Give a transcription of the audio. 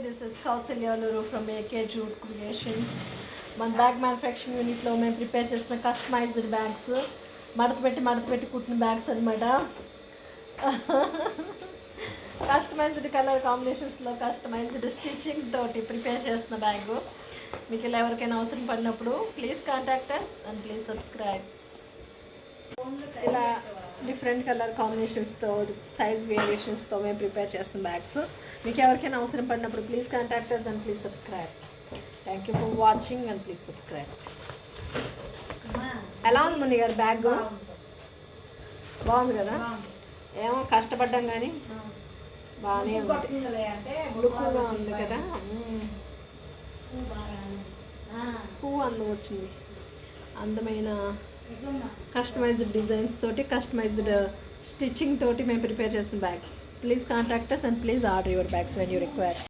This is Kausalya లూరు from AK jute creations. మన bag manufacturing యూనిట్లో మేము ప్రిపేర్ చేసిన కస్టమైజ్డ్ బ్యాగ్స్, మడత పెట్టి కుట్టిన బ్యాగ్స్ అనమాట. కస్టమైజ్డ్ కలర్ కాంబినేషన్స్లో కస్టమైజ్డ్ స్టిచ్చింగ్ తోటి ప్రిపేర్ చేసిన బ్యాగ్. మీకు ఇలా ఎవరికైనా అవసరం పడినప్పుడు please contact us and please subscribe. ఇలా డిఫరెంట్ కలర్ కాంబినేషన్స్తో, సైజ్ వేరియేషన్స్తో మేము ప్రిపేర్ చేస్తున్న బ్యాగ్స్. మీకు ఎవరికైనా అవసరం పడినప్పుడు please contact us and please subscribe. Thank you for watching and please subscribe. ఎలా ఉంది ముని గారు బ్యాగ్? బాగుంది కదా? ఏమో కష్టపడ్డాం కానీ బాగానే ఉంది, లుక్గా ఉంది కదా. పువ్వు అందం వచ్చింది, అందమైన కస్టమైజ్డ్ డిజైన్స్ తోటి, కస్టమైజ్డ్ స్టిచ్చింగ్ తోటి మేము ప్రిపేర్ చేసిన bags. Please contact us and please order your bags when you require.